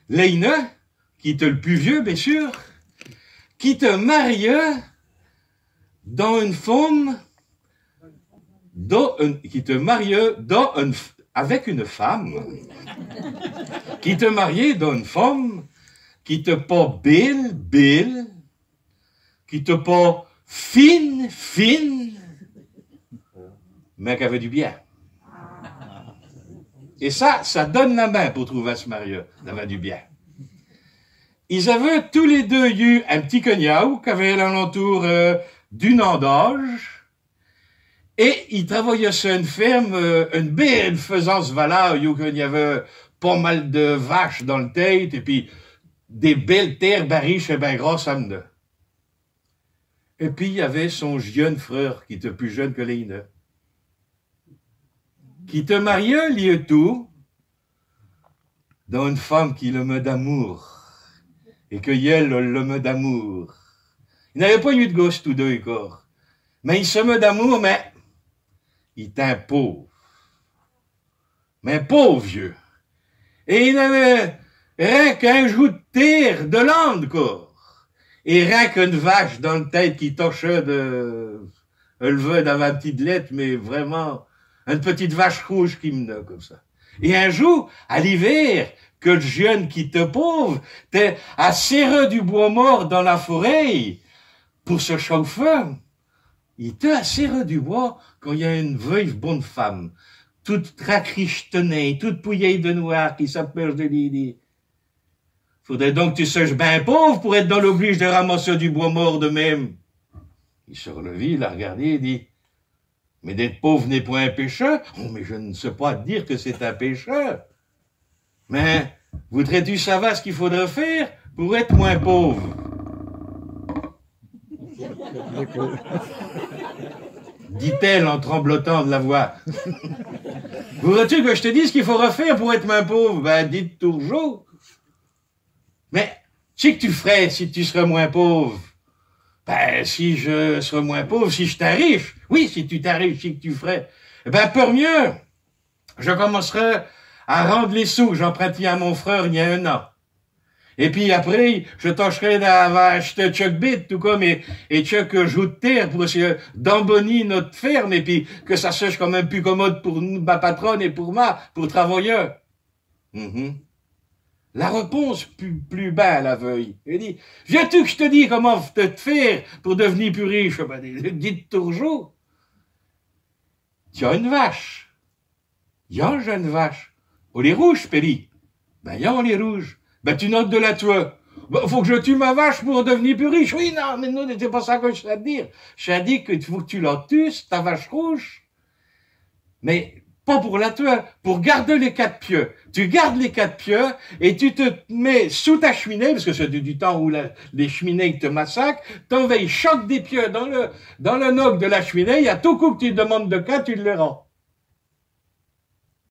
Leine, qui était le plus vieux, bien sûr, qui te marie dans une femme, qui te marie avec une femme, qui te marie dans une femme, qui te pas belle, qui te pas fine, mais qui avait du bien. Et ça donne la main pour trouver ce mariage, d'avoir du bien. Ils avaient tous les deux eu un petit cognac qui avait l'alentour d'une an d'âge, et ils travaillaient sur une ferme, une belle faisance voilà, où il y avait pas mal de vaches dans le tête, et puis des belles terres bariches et bien grosses à mener. Et puis il y avait son jeune frère, qui était plus jeune que Leine, qui te mariait, lui et tout, dans une femme qui l'aimait d'amour, et que elle l'aimait d'amour. Il n'avait pas eu de gosse tous deux encore, mais il s'aimait d'amour, mais il était un pauvre. Mais pauvre vieux. Et il n'avait rien qu'un jour de terre, de l'ande, quoi. Et rien qu'une vache dans le tête qui torchait de élever d'avoir une petite lettre, mais vraiment, une petite vache rouge qui menait comme ça. Et un jour, à l'hiver, que le jeune qui te pauvre, t'es à serrer du bois mort dans la forêt pour se chauffer. Il était à serrer du bois quand il y a une veuve bonne femme, toute tracrichetonnée, toute pouillée de noir, qui s'appelle de Lydie. Faudrait donc que tu sois bien pauvre pour être dans l'oblige de ramasser du bois mort de même. Il se relevait, il a regardé et dit, mais d'être pauvre n'est point un péché. Oh, mais je ne sais pas dire que c'est un péché. Mais voudrais-tu savoir ce qu'il faudrait faire pour être moins pauvre? Dit-elle en tremblotant de la voix. Voudrais-tu que je te dise ce qu'il faudrait faire pour être moins pauvre? Ben, dites toujours. Mais, tu sais que tu ferais si tu serais moins pauvre? Ben, si je serais moins pauvre, si je t'arrive. Oui, si tu t'arrives, si que tu ferais. Ben, pour mieux, je commencerai à rendre les sous que j'empruntais à mon frère il y a 1 an. Et puis après, je tâcherai d'acheter Chuck Bit, tout comme, et Chuck joue de terre pour essayer d'embonner notre ferme, et puis que ça soit quand même plus commode pour ma patronne et pour moi, pour travailler. La réponse plus bas, la veuille. Il dit, viens-tu que je te dis comment te faire pour devenir plus riche? Ben, dites toujours. Tu as une vache. Il y a une jeune vache. Oh, les rouges, Péri. Ben, il y a les rouges. Ben, tu notes de la toi. Ben, faut que je tue ma vache pour devenir plus riche. Oui, non, mais non, c'est pas ça que je sais te dire. Je t'ai dit qu'il faut que tu la tues, ta vache rouge. Mais, pas pour la tuer, pour garder les 4 pieux. Tu gardes les 4 pieux et tu te mets sous ta cheminée, parce que c'est du temps où les cheminées te massacrent, t'enveilles choc des pieux dans le noc de la cheminée, il y a tout coup que tu demandes de cas, tu le rends.